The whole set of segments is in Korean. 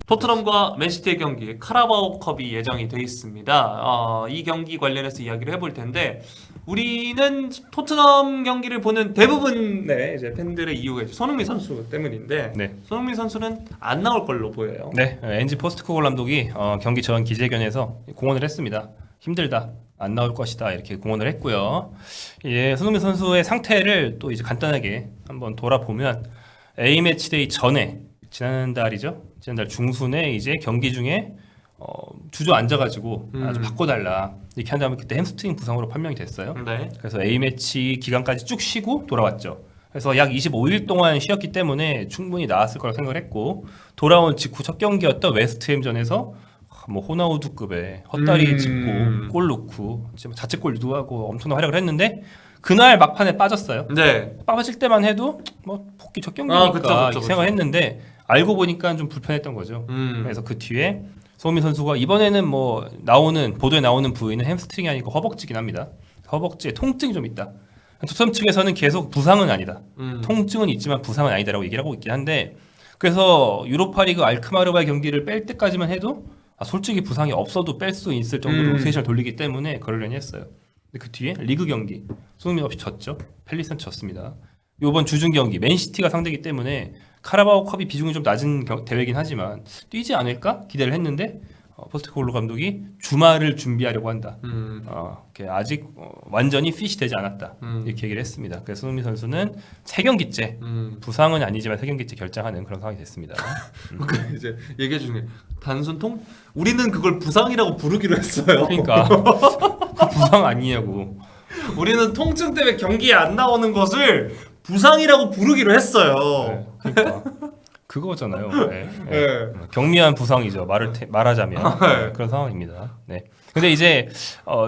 토트넘과 맨시티의 경기 카라바오컵이 예정이 돼 있습니다. 이 경기 관련해서 이야기를 해볼 텐데 우리는 토트넘 경기를 보는 대부분의 이제 팬들의 이유가 이제 손흥민 선수 때문인데 네. 손흥민 선수는 안 나올 걸로 보여요. 네, 엔지 포스트코글 감독이 경기 전 기자회견에서 공언을 했습니다. 힘들다, 안 나올 것이다 이렇게 공언을 했고요. 예, 손흥민 선수의 상태를 또 이제 간단하게 한번 돌아보면 A 매치데이 전에 지난달 중순에 이제 경기 중에 주저앉아가지고 좀 바꿔달라 이렇게 한 다음에 그때 햄스트링 부상으로 판명이 됐어요. 네. 그래서 A 매치 기간까지 쭉 쉬고 돌아왔죠. 그래서 약 25일 동안 쉬었기 때문에 충분히 나았을 거라고 생각을 했고 돌아온 직후 첫 경기였던 웨스트햄전에서 뭐 호나우두급의 헛다리 짚고 골 넣고 자책골도 하고 엄청난 활약을 했는데 그날 막판에 빠졌어요. 네. 빠질 때만 해도 뭐 복귀 첫 경기니까 그쵸. 이렇게 생각을 했는데 알고 보니까 좀 불편했던 거죠. 그래서 그 뒤에 손흥민 선수가 이번에는 뭐 보도에 나오는 부위는 햄스트링이 아니고 허벅지긴 합니다. 허벅지에 통증이 좀 있다. 토트넘 측에서는 계속 부상은 아니다. 통증은 있지만 부상은 아니다라고 얘기를 하고 있긴 한데 그래서 유로파리그 알크마르바의 경기를 뺄 때까지만 해도 솔직히 부상이 없어도 뺄 수 있을 정도로 로테이션을 돌리기 때문에 그러려니 했어요. 근데 그 뒤에 리그 경기 손흥민 없이 졌죠. 펠리스는 졌습니다. 이번 주중 경기 맨시티가 상대이기 때문에 카라바오컵이 비중이 좀 낮은 대회긴 하지만 뛰지 않을까 기대를 했는데 포스트코글로 감독이 주말을 준비하려고 한다. 아직 완전히 핏이 되지 않았다. 이렇게 얘기를 했습니다. 그래서 손흥민 선수는 3경기째 부상은 아니지만 3경기째 결장하는 그런 상황이 됐습니다. 이제 얘기해 주네. 단순 우리는 그걸 부상이라고 부르기로 했어요. 그러니까 그 부상 아니냐고. 우리는 통증 때문에 경기에 안 나오는 것을 부상이라고 부르기로 했어요. 네, 그러니까 그거잖아요. 네, 네. 네. 경미한 부상이죠. 말하자면 네. 그런 상황입니다. 네. 근데 이제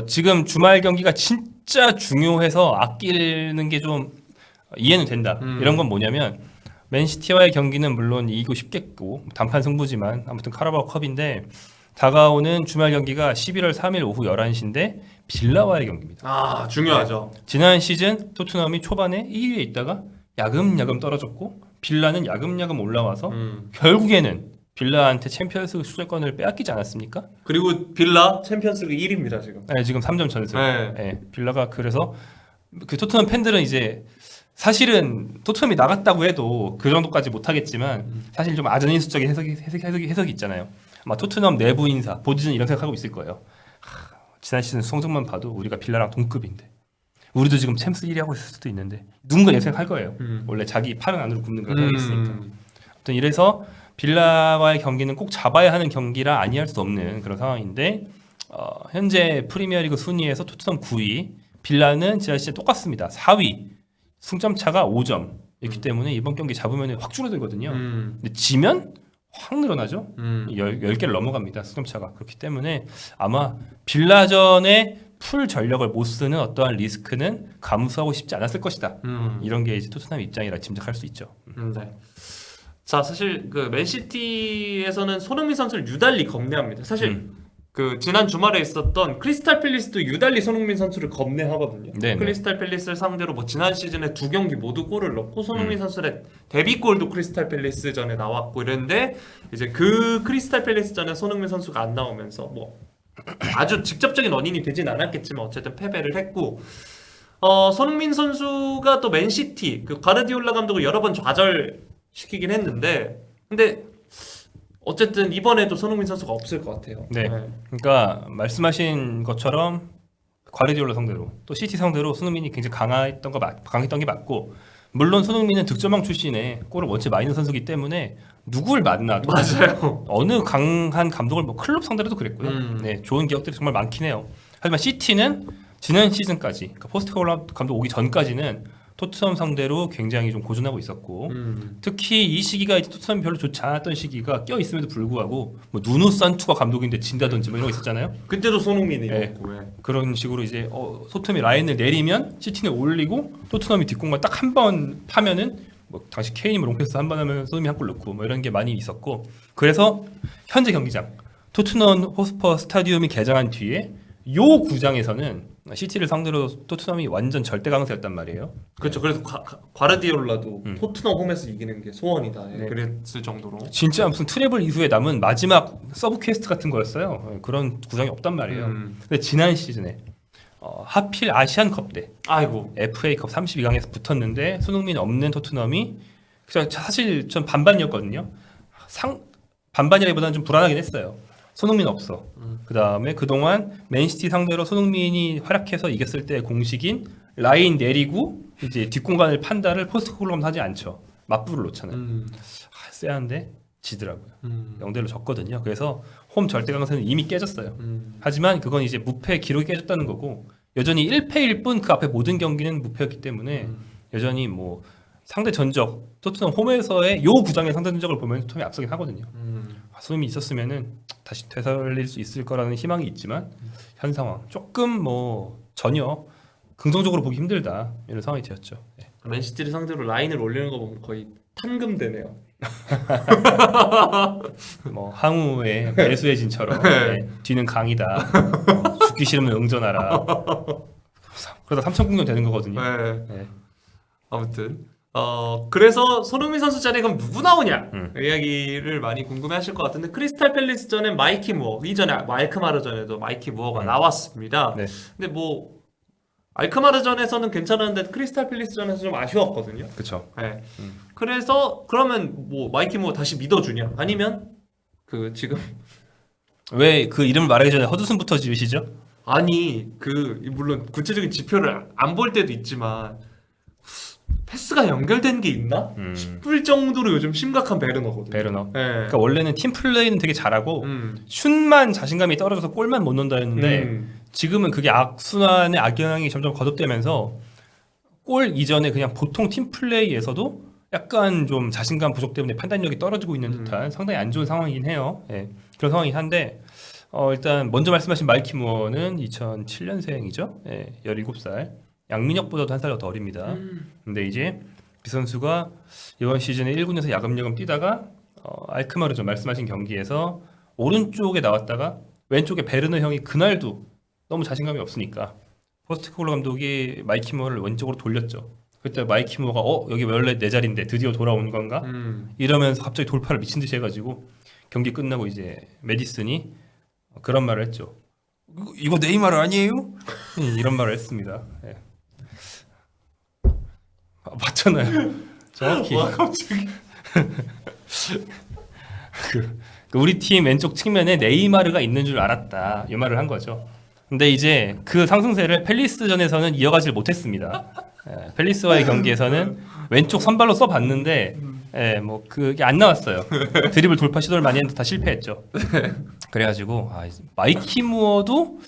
지금 주말 경기가 진짜 중요해서 아끼는 게 좀 이해는 된다. 이런 건 뭐냐면 맨시티와의 경기는 물론 이기고 싶겠고 단판 승부지만 아무튼 카라바오컵인데 다가오는 주말 경기가 11월 3일 오후 11시인데 빌라와의 경기입니다. 중요하죠. 지난 시즌 토트넘이 초반에 2위에 있다가 야금야금 떨어졌고 빌라는 야금야금 올라와서 결국에는 빌라한테 챔피언스 출전권을 빼앗기지 않았습니까? 그리고 빌라 챔피언스리그 1위입니다 지금. 네, 지금 3점 전승. 네. 네, 빌라가 그래서 그 토트넘 팬들은 이제 사실은 토트넘이 나갔다고 해도 그 정도까지 못하겠지만 사실 좀 아전인수적인 해석이 있잖아요. 아마 토트넘 내부 인사, 보드는 이런 생각하고 있을 거예요. 지난 시즌 성적만 봐도 우리가 빌라랑 동급인데 우리도 지금 챔스 1위 하고 있을 수도 있는데 누군가 이런 생각할 거예요. 원래 자기 팔은 안으로 굽는 그런 생각이 있으니까. 아무튼 이래서 빌라와의 경기는 꼭 잡아야 하는 경기라 아니할 수 없는 그런 상황인데 현재 프리미어리그 순위에서 토트넘 9위, 빌라는 지난 시즌 똑같습니다. 4위, 승점 차가 5점. 있기 때문에 이번 경기 잡으면 확 줄어들거든요. 근데 지면 확 늘어나죠. 10개를 넘어갑니다. 승점차가. 그렇기 때문에 아마 빌라전에 풀 전력을 못 쓰는 어떠한 리스크는 감수하고 싶지 않았을 것이다. 이런 게 이제 토트넘 입장이라 짐작할 수 있죠. 네. 자, 사실 그 맨시티에서는 손흥민 선수를 유달리 겁내합니다. 사실 그 지난 주말에 있었던 크리스탈 팰리스도 유달리 손흥민 선수를 겁내하거든요. 네네. 크리스탈 팰리스를 상대로 뭐 지난 시즌에 2경기 모두 골을 넣고 손흥민 선수의 데뷔골도 크리스탈 팰리스 전에 나왔고 이랬는데 이제 그 크리스탈 팰리스 전에 손흥민 선수가 안 나오면서 뭐 아주 직접적인 원인이 되진 않았겠지만 어쨌든 패배를 했고 손흥민 선수가 또 맨시티 그 가르디올라 감독을 여러 번 좌절시키긴 했는데 근데 어쨌든 이번에도 손흥민 선수가 없을 것 같아요. 네. 그러니까 말씀하신 것처럼 과르디올라 상대로 또 시티 상대로 손흥민이 굉장히 강했던 게 맞고 물론 손흥민은 득점왕 출신에 골을 원체 많이 넣은 선수이기 때문에 누굴 만나도 맞아요. 어느 강한 감독을 뭐 클럽 상대로도 그랬고요. 네, 좋은 기억들이 정말 많긴 해요. 하지만 시티는 지난 시즌까지 그러니까 포스트코글로 감독 오기 전까지는 토트넘 상대로 굉장히 좀 고전하고 있었고 특히 이 시기가 이제 토트넘이 별로 좋지 않았던 시기가 껴 있음에도 불구하고 뭐 누누 산투가 감독인데 진다든지 뭐 이런 거 있었잖아요. 그때도 손흥민이 네. 있고 그런 식으로 이제 토트넘이 라인을 내리면 시티는 올리고 토트넘이 뒷공만 딱 한 번 파면은 뭐 당시 케인이 롱패스 한 번 하면 손흥민이 한 골 넣고 뭐 이런 게 많이 있었고 그래서 현재 경기장 토트넘 호스퍼 스타디움이 개장한 뒤에 요 구장에서는 시티를 상대로 토트넘이 완전 절대 강세였단 말이에요. 그렇죠. 그래서 과르디올라도 음. 토트넘 홈에서 이기는 게 소원이다. 예, 네. 그랬을 정도로. 진짜 무슨 트래블 이후에 남은 마지막 서브 퀘스트 같은 거였어요. 그런 구장이 없단 말이에요. 근데 지난 시즌에 하필 아시안컵 때 아이고. FA컵 32강에서 붙었는데 손흥민 없는 토트넘이 사실 전 반반이었거든요. 반반이라기보다는 좀 불안하긴 했어요. 손흥민 없어. 그 다음에 그동안 맨시티 상대로 손흥민이 활약해서 이겼을 때 공식인 라인 내리고 이제 뒷공간을 판다를 포스트콜럼 하지 않죠. 맞불을 놓잖아요. 쎄한데 지더라고요. 0대1로 졌거든요. 그래서 홈 절대 강세는 이미 깨졌어요. 하지만 그건 이제 무패 기록이 깨졌다는 거고 여전히 1패일 뿐 그 앞에 모든 경기는 무패였기 때문에 여전히 뭐 상대 전적 토트넘 홈에서의 요 구장의 상대 전적을 보면 토트넘이 앞서긴 하거든요. 손흥민이 있었으면은 다시 되살릴 수 있을 거라는 희망이 있지만 현 상황 조금 뭐 전혀 긍정적으로 보기 힘들다 이런 상황이 되었죠. 네. 맨시티를 상대로 라인을 올리는 거 보면 거의 판금되네요. 뭐 항우의 배수혜진처럼 네, 뒤는 강이다. 죽기 싫으면 응전하라. 그러다 삼천궁녀 되는 거거든요. 네. 네. 아무튼 그래서 손흥민 선수 자리에 그럼 누구 나오냐 이야기를 많이 궁금해하실 것 같은데 크리스탈 팰리스 전엔 마이키 무어 이전에 알크마르전에도 마이키 무어가 나왔습니다. 네. 근데 뭐 알크마르전에서는 괜찮았는데 크리스탈 팰리스전에서 좀 아쉬웠거든요. 그렇죠. 네. 그래서 그러면 뭐 마이키 무어 다시 믿어주냐 아니면 그 지금 왜 그 이름을 말하기 전에 허드슨부터 지으시죠? 아니 그 물론 구체적인 지표를 안 볼 때도 있지만 패스가 연결된 게 있나 싶을 정도로 요즘 심각한 베르너거든요. 베르너. 네. 그러니까 원래는 팀 플레이는 되게 잘하고 슛만 자신감이 떨어져서 골만 못 넣는다 했는데 지금은 그게 악순환의 악영향이 점점 거듭되면서 골 이전에 그냥 보통 팀 플레이에서도 약간 좀 자신감 부족 때문에 판단력이 떨어지고 있는 듯한 상당히 안 좋은 상황이긴 해요. 예. 그런 상황이긴 한데 일단 먼저 말씀하신 마이키 무어는 2007년생이죠. 예, 17살. 양민혁보다도 한 살 더 어립니다. 근데 이제 이 선수가 이번 시즌에 1군에서 야금야금 뛰다가 알크마르전 말씀하신 경기에서 오른쪽에 나왔다가 왼쪽에 베르너 형이 그날도 너무 자신감이 없으니까 포스트코글러 감독이 마이키 무어를 왼쪽으로 돌렸죠. 그때 마이키 무어가 여기 원래 내 자리인데 드디어 돌아온 건가? 이러면서 갑자기 돌파를 미친 듯이 해가지고 경기 끝나고 이제 메디슨이 그런 말을 했죠. 이거 네이마르 아니에요? 이런 말을 했습니다. 예. 맞잖아요. 정확히. 와 갑자기. 그 우리 팀 왼쪽 측면에 네이마르가 있는 줄 알았다. 이 말을 한 거죠. 근데 이제 그 상승세를 팰리스전에서는 이어가질 못했습니다. 예, 팰리스와의 경기에서는 왼쪽 선발로 써봤는데 뭐 그게 안 나왔어요. 드리블 돌파 시도를 많이 했는데 다 실패했죠. 그래가지고 마이키 무어도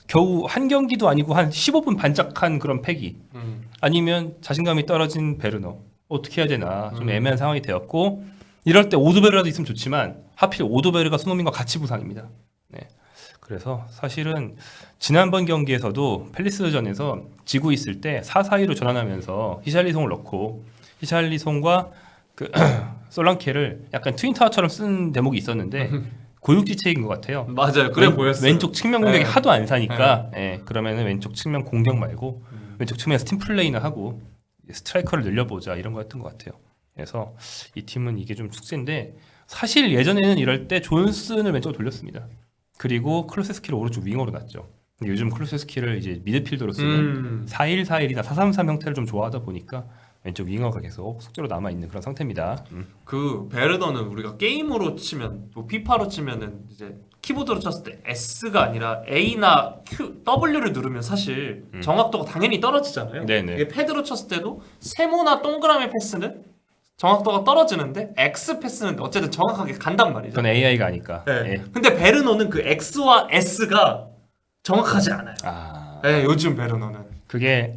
겨우 한 경기도 아니고 한 15분 반짝한 그런 패기 아니면 자신감이 떨어진 베르너 어떻게 해야 되나 좀 애매한 상황이 되었고 이럴 때 오도베르라도 있으면 좋지만 하필 오도베르가 손흥민과 같이 부상입니다. 네. 그래서 사실은 지난번 경기에서도 팰리스전에서 지고 있을 때 4-4-2로 전환하면서 히샬리송을 넣고 히샬리송과 그 솔랑케를 약간 트윈타워처럼 쓴 대목이 있었는데 고육지책인 것 같아요. 맞아요. 그래 보였어요. 왼쪽 측면 공격이 네. 하도 안 사니까 그러면은 왼쪽 측면 공격 말고 왼쪽 측면에서 팀 플레이나 하고 스트라이커를 늘려보자 이런 거였던 것 같아요. 그래서 이 팀은 이게 좀 숙제인데 사실 예전에는 이럴 때 존슨을 왼쪽으로 돌렸습니다. 그리고 클루세스키를 오른쪽 윙어로 놨죠. 근데 요즘 클루세스키를 이제 미드필더로 쓰는 4-1-4-1이나 4-3-3 형태를 좀 좋아하다 보니까 왼쪽 윙어가 계속 숙제로 남아 있는 그런 상태입니다. 그 베르너는 우리가 게임으로 치면 뭐 피파로 치면은 이제 키보드로 쳤을 때 S가 아니라 A나 Q, W를 누르면 사실 정확도가 당연히 떨어지잖아요. 네네. 이게 패드로 쳤을 때도 세모나 동그라미 패스는 정확도가 떨어지는데 X 패스는 어쨌든 정확하게 간단 말이죠. 그건 AI가 아니까. 네. 예. 근데 베르너는 그 X와 S가 정확하지 않아요. 네, 요즘 베르너는. 그게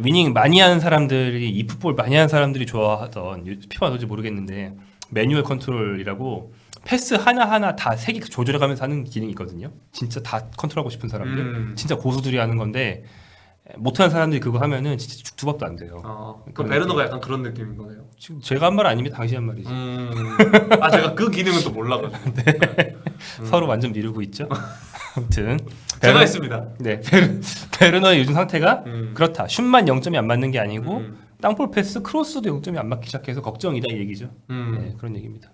위닝 많이 하는 사람들이 e풋볼 많이 하는 사람들이 좋아하던 피파 어떤지 모르겠는데 매뉴얼 컨트롤이라고 패스 하나하나 다 색이 조절해가면서 하는 기능이 있거든요. 진짜 다 컨트롤하고 싶은 사람들 진짜 고수들이 하는 건데 못하는 사람들이 그거 하면은 진짜 죽두 밥도 안 돼요. 그 그런 베르너가 약간 그런 느낌인 거네요. 지금 제가 한 말 아니면 당신 한 말이지. 제가 그 기능은 또 몰라가지고. 서로 완전 미루고 있죠. 아무튼 제가 했습니다. 네, 베르너의 요즘 상태가 음. 그렇다. 슛만 0점이 안 맞는 게 아니고 음. 땅볼 패스, 크로스도 0점이 안 맞기 시작해서 걱정이다 이 얘기죠. 네, 그런 얘기입니다.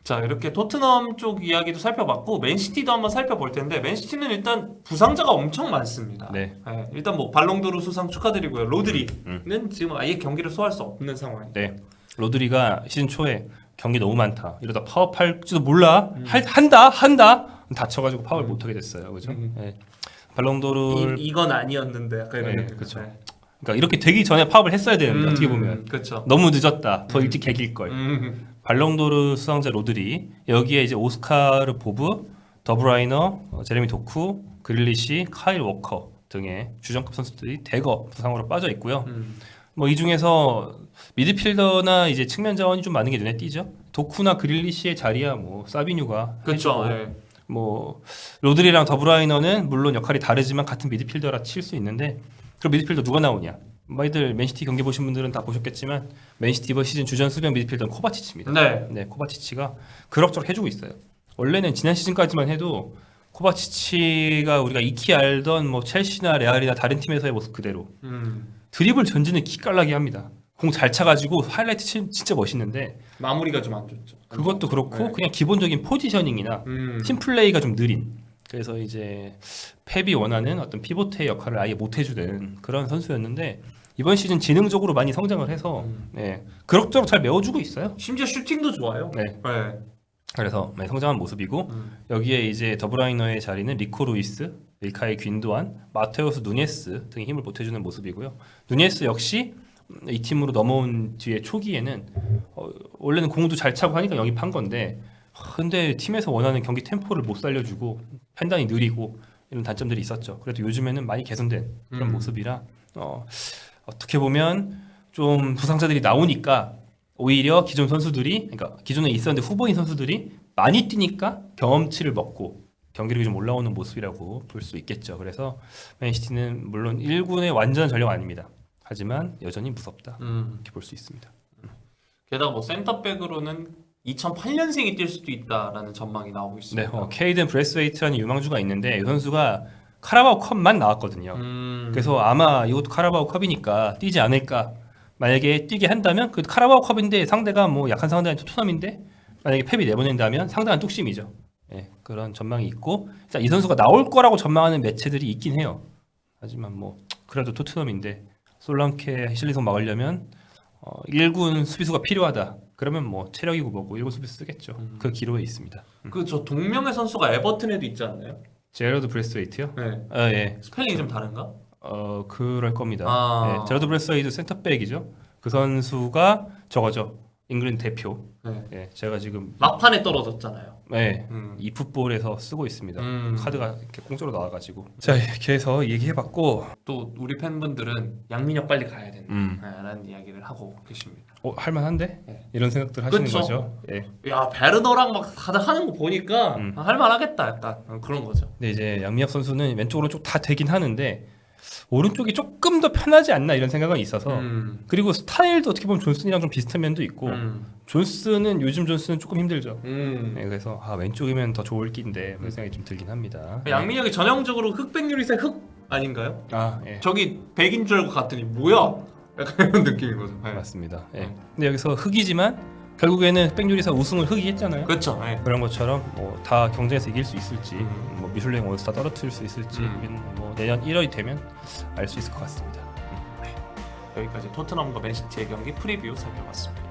자, 이렇게 토트넘 쪽 이야기도 살펴봤고 맨시티도 한번 살펴볼 텐데 맨시티는 일단 부상자가 엄청 많습니다. 네. 일단 뭐 발롱도르 수상 축하드리고요. 로드리는 지금 아예 경기를 소화할 수 없는 상황. 네. 로드리가 시즌 초에 경기 너무 많다. 이러다 파업할지도 몰라. 한다. 다쳐가지고 파업을 못하게 됐어요. 그죠? 네. 발롱도르 이건 아니었는데 약간 이런 네, 느낌. 그쵸. 그러니까 이렇게 되기 전에 파업을 했어야 되는데 어떻게 보면 그렇죠. 너무 늦었다. 더 일찍 개길 걸. 발롱도르 수상자 로드리, 여기에 이제 오스카르 보브, 더브라이너, 제레미 도쿠, 그릴리시, 카일 워커 등의 주전급 선수들이 대거 부상으로 빠져 있고요. 뭐 이 중에서 미드필더나 이제 측면 자원이 좀 많은 게 눈에 띄죠. 도쿠나 그릴리시의 자리야 뭐 사비뉴가 그렇죠. 해주고, 뭐 로드리랑 더브라이너는 물론 역할이 다르지만 같은 미드필더라 칠 수 있는데 그럼 미드필더 누가 나오냐? 많이들 맨시티 경기 보신 분들은 다 보셨겠지만 맨시티 이번 시즌 주전 수비형 미드필더는 코바치치입니다. 네, 코바치치가 그럭저럭 해주고 있어요. 원래는 지난 시즌까지만 해도 코바치치가 우리가 익히 알던 뭐 첼시나 레알이나 다른 팀에서의 모습 그대로 드리블 전진을 기깔나게 합니다. 공 잘 차가지고 하이라이트 진짜 멋있는데 마무리가 좀 안 좋죠. 그것도 그렇고 그냥 기본적인 포지셔닝이나 팀 플레이가 좀 느린. 그래서 이제 펩이 원하는 어떤 피보트의 역할을 아예 못 해주는 그런 선수였는데 이번 시즌 지능적으로 많이 성장을 해서 네, 그럭저럭 잘 메워주고 있어요. 심지어 슈팅도 좋아요. 네. 그래서 성장한 모습이고 여기에 이제 더브라이너의 자리는 리코 루이스, 밀카이 귄도안, 마테우스 누네스 등이 힘을 보태주는 모습이고요. 누네스 역시 이 팀으로 넘어온 뒤에 초기에는 원래는 공도 잘 차고 하니까 영입한 건데 근데 팀에서 원하는 경기 템포를 못 살려주고 판단이 느리고 이런 단점들이 있었죠. 그래도 요즘에는 많이 개선된 그런 모습이라 어떻게 보면 좀 부상자들이 나오니까 오히려 기존 선수들이 그러니까 기존에 있었는데 후보인 선수들이 많이 뛰니까 경험치를 먹고 경기력이 좀 올라오는 모습이라고 볼 수 있겠죠. 그래서 맨시티는 물론 1군의 완전한 전력 아닙니다. 하지만 여전히 무섭다 이렇게 볼 수 있습니다. 게다가 뭐 센터백으로는 2008년생이 뛸 수도 있다라는 전망이 나오고 있습니다. 네, 케이든 브레스웨이트라는 유망주가 있는데 이 선수가 카라바오 컵만 나왔거든요. 그래서 아마 이것도 카라바오 컵이니까 뛰지 않을까. 만약에 뛰게 한다면 그 카라바오 컵인데 상대가 뭐 약한 상대가 토트넘인데 만약에 펩이 내보낸다면 상당한 뚝심이죠. 네, 그런 전망이 있고 이 선수가 나올 거라고 전망하는 매체들이 있긴 해요. 하지만 뭐 그래도 토트넘인데 솔랑케 히실리송 막으려면 1군 수비수가 필요하다. 그러면 뭐 체력이고 뭐고 1군 수비수 쓰겠죠. 그 기로에 있습니다. 저 동명의 선수가 에버튼에도 있지 않나요? 제러드 브레스웨이트요? 네. 예. 스펠링이 좀 다른가? 그럴 겁니다. 네, 제러드 브레스웨이트 센터백이죠. 그 선수가 저거죠. 잉글랜드 대표. 예, 제가 지금 막판에 떨어졌잖아요. 네, 이 풋볼에서 쓰고 있습니다. 카드가 이렇게 공짜로 나와가지고. 자, 이렇게 해서 얘기해봤고 또 우리 팬분들은 양민혁 빨리 가야 된다라는 이야기를 하고 계십니다. 할만한데? 네. 이런 생각들 하시는 그쵸? 거죠. 예. 야 베르너랑 막 다들 하는 거 보니까 할만하겠다 약간 그런 거죠. 근데 이제 양민혁 선수는 왼쪽 오른쪽 다 되긴 하는데 오른쪽이 조금 더 편하지 않나 이런 생각은 있어서 그리고 스타일도 어떻게 보면 존슨이랑 좀 비슷한 면도 있고 요즘 존슨은 조금 힘들죠. 네, 그래서 왼쪽이면 더 좋을 낀데 그런 생각이 좀 들긴 합니다. 양민혁이 전형적으로 흑백유리색 흑 아닌가요? 예. 저기 백인 줄 알고 갔더니 뭐야? 약간 이런 느낌인 거죠. 네. 맞습니다. 예. 근데 여기서 흑이지만 결국에는 흑백요리사 우승을 흑이 했잖아요. 그렇죠. 네. 그런 것처럼 뭐 다 경쟁에서 이길 수 있을지 뭐 미슐랭 올스타 떨어뜨릴 수 있을지 뭐 내년 1월이 되면 알 수 있을 것 같습니다. 여기까지 토트넘과 맨시티의 경기 프리뷰 살펴봤습니다.